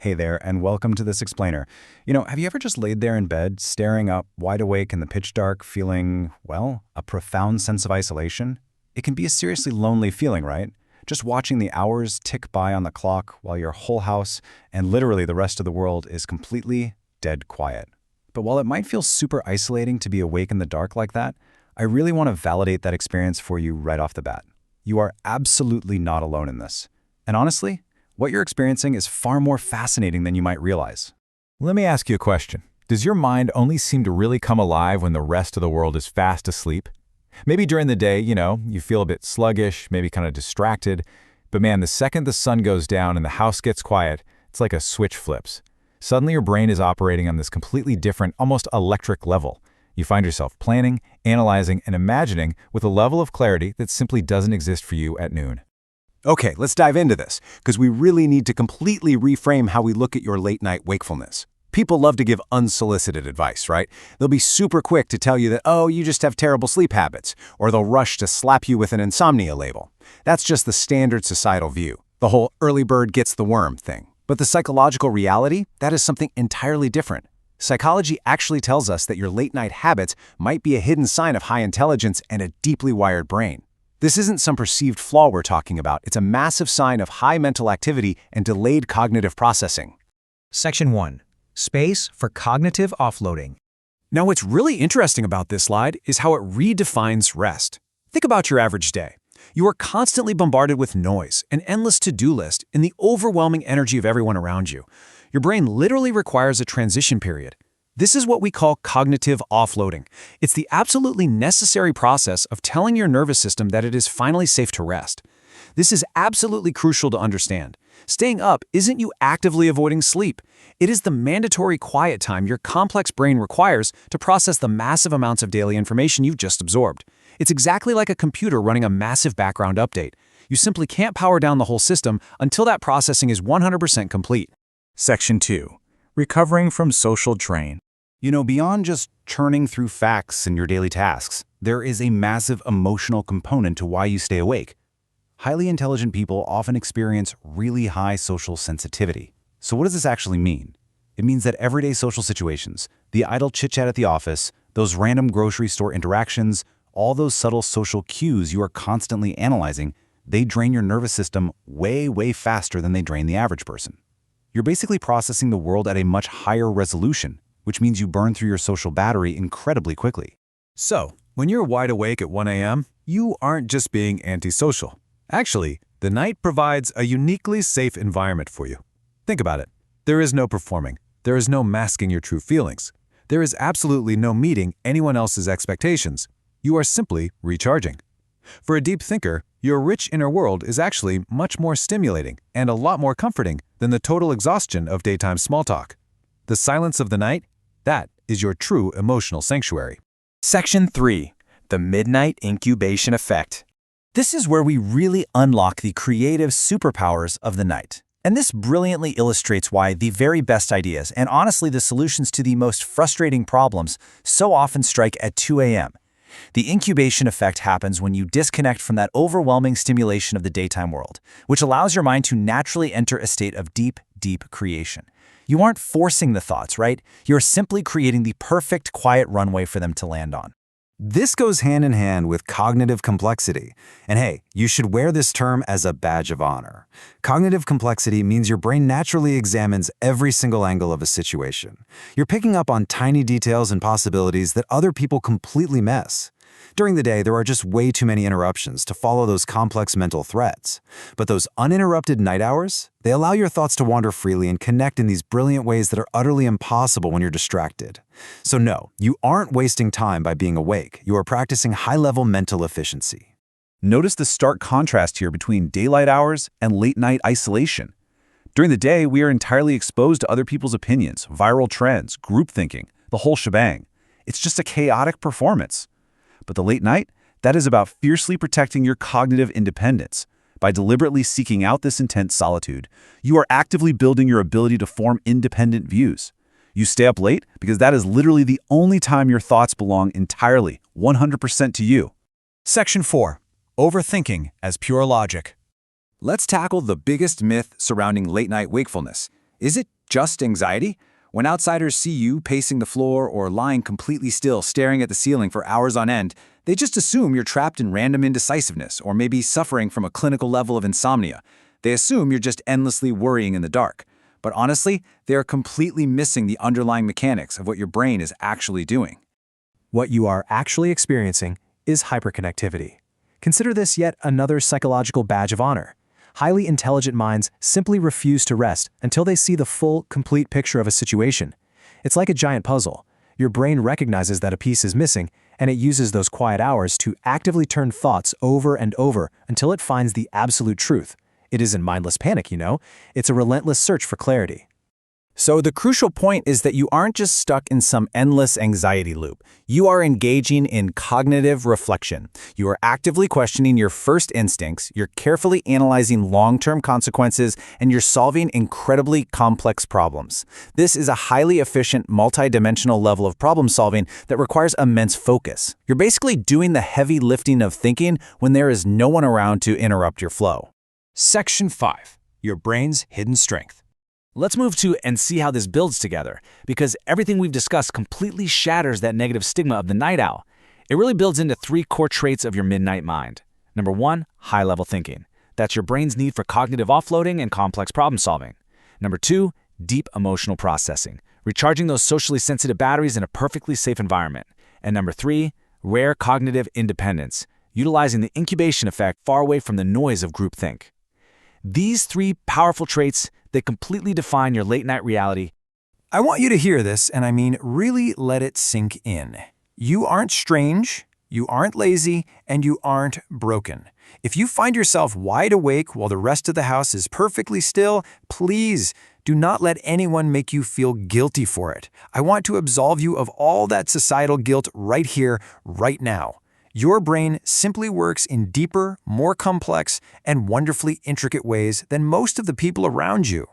Hey there, and welcome to This Explainer. Have you ever just laid there in bed, staring up, wide awake in the pitch dark, feeling, well, a profound sense of isolation? It can be a seriously lonely feeling, right? Just watching the hours tick by on the clock while your whole house and literally the rest of the world is completely dead quiet. But while it might feel super isolating to be awake in the dark like that, I really want to validate that experience for you right off the bat. You are absolutely not alone in this. And honestly, what you're experiencing is far more fascinating than you might realize. Let me ask you a question. Does your mind only seem to really come alive when the rest of the world is fast asleep? Maybe during the day, you feel a bit sluggish, maybe kind of distracted. But man, the second the sun goes down and the house gets quiet, it's like a switch flips. Suddenly your brain is operating on this completely different, almost electric level. You find yourself planning, analyzing, and imagining with a level of clarity that simply doesn't exist for you at noon. Okay, let's dive into this, because we really need to completely reframe how we look at your late-night wakefulness. People love to give unsolicited advice, right? They'll be super quick to tell you that, oh, you just have terrible sleep habits, or they'll rush to slap you with an insomnia label. That's just the standard societal view, the whole early bird gets the worm thing. But the psychological reality, that is something entirely different. Psychology actually tells us that your late-night habits might be a hidden sign of high intelligence and a deeply wired brain. This isn't some perceived flaw we're talking about. It's a massive sign of high mental activity and delayed cognitive processing. Section 1. Space for cognitive offloading. Now, what's really interesting about this slide is how it redefines rest. Think about your average day. You are constantly bombarded with noise, an endless to-do list, and the overwhelming energy of everyone around you. Your brain literally requires a transition period. This is what we call cognitive offloading. It's the absolutely necessary process of telling your nervous system that it is finally safe to rest. This is absolutely crucial to understand. Staying up isn't you actively avoiding sleep. It is the mandatory quiet time your complex brain requires to process the massive amounts of daily information you've just absorbed. It's exactly like a computer running a massive background update. You simply can't power down the whole system until that processing is 100% complete. Section 2. Recovering from social drain. Beyond just churning through facts in your daily tasks, there is a massive emotional component to why you stay awake. Highly intelligent people often experience really high social sensitivity. So what does this actually mean? It means that everyday social situations, the idle chit-chat at the office, those random grocery store interactions, all those subtle social cues you are constantly analyzing, they drain your nervous system way, way faster than they drain the average person. You're basically processing the world at a much higher resolution, which means you burn through your social battery incredibly quickly. So, when you're wide awake at 1 a.m., you aren't just being antisocial. Actually, the night provides a uniquely safe environment for you. Think about it. There is no performing. There is no masking your true feelings. There is absolutely no meeting anyone else's expectations. You are simply recharging. For a deep thinker, your rich inner world is actually much more stimulating and a lot more comforting than the total exhaustion of daytime small talk. The silence of the night, that is your true emotional sanctuary. Section 3. The Midnight Incubation Effect. This is where we really unlock the creative superpowers of the night. And this brilliantly illustrates why the very best ideas, and honestly the solutions to the most frustrating problems, so often strike at 2 a.m. The incubation effect happens when you disconnect from that overwhelming stimulation of the daytime world, which allows your mind to naturally enter a state of deep, deep creation. You aren't forcing the thoughts, right? You're simply creating the perfect quiet runway for them to land on. This goes hand in hand with cognitive complexity. And hey, you should wear this term as a badge of honor. Cognitive complexity means your brain naturally examines every single angle of a situation. You're picking up on tiny details and possibilities that other people completely miss. During the day, there are just way too many interruptions to follow those complex mental threads. But those uninterrupted night hours, they allow your thoughts to wander freely and connect in these brilliant ways that are utterly impossible when you're distracted. So no, you aren't wasting time by being awake. You are practicing high-level mental efficiency. Notice the stark contrast here between daylight hours and late-night isolation. During the day, we are entirely exposed to other people's opinions, viral trends, group thinking, the whole shebang. It's just a chaotic performance. But the late night, that is about fiercely protecting your cognitive independence. By deliberately seeking out this intense solitude, you are actively building your ability to form independent views. You stay up late because that is literally the only time your thoughts belong entirely, 100% to you. Section 4. Overthinking as pure logic. Let's tackle the biggest myth surrounding late-night wakefulness. Is it just anxiety? When outsiders see you pacing the floor or lying completely still staring at the ceiling for hours on end, they just assume you're trapped in random indecisiveness or maybe suffering from a clinical level of insomnia. They assume you're just endlessly worrying in the dark. But honestly, they are completely missing the underlying mechanics of what your brain is actually doing. What you are actually experiencing is hyperconnectivity. Consider this yet another psychological badge of honor. Highly intelligent minds simply refuse to rest until they see the full, complete picture of a situation. It's like a giant puzzle. Your brain recognizes that a piece is missing, and it uses those quiet hours to actively turn thoughts over and over until it finds the absolute truth. It isn't mindless panic, you know. It's a relentless search for clarity. So the crucial point is that you aren't just stuck in some endless anxiety loop. You are engaging in cognitive reflection. You are actively questioning your first instincts, you're carefully analyzing long-term consequences, and you're solving incredibly complex problems. This is a highly efficient, multi-dimensional level of problem solving that requires immense focus. You're basically doing the heavy lifting of thinking when there is no one around to interrupt your flow. Section 5. Your brain's hidden strength. Let's move to and see how this builds together, because everything we've discussed completely shatters that negative stigma of the night owl. It really builds into 3 core traits of your midnight mind. Number 1, high-level thinking. That's your brain's need for cognitive offloading and complex problem solving. Number 2, deep emotional processing, recharging those socially sensitive batteries in a perfectly safe environment. And number 3, rare cognitive independence, utilizing the incubation effect far away from the noise of groupthink. These 3 powerful traits, they completely define your late-night reality. I want you to hear this, and I mean really let it sink in. You aren't strange, you aren't lazy, and you aren't broken. If you find yourself wide awake while the rest of the house is perfectly still, please do not let anyone make you feel guilty for it. I want to absolve you of all that societal guilt right here, right now. Your brain simply works in deeper, more complex, and wonderfully intricate ways than most of the people around you.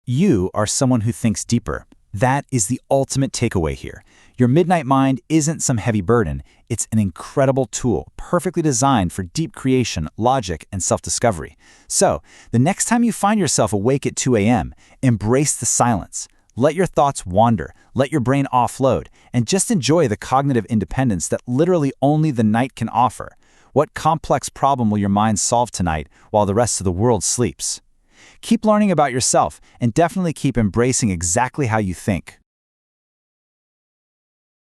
You are someone who thinks deeper. That is the ultimate takeaway here. Your midnight mind isn't some heavy burden. It's an incredible tool, perfectly designed for deep creation, logic, and self-discovery. So, the next time you find yourself awake at 2 a.m., embrace the silence. Let your thoughts wander, let your brain offload, and just enjoy the cognitive independence that literally only the night can offer. What complex problem will your mind solve tonight while the rest of the world sleeps? Keep learning about yourself, and definitely keep embracing exactly how you think.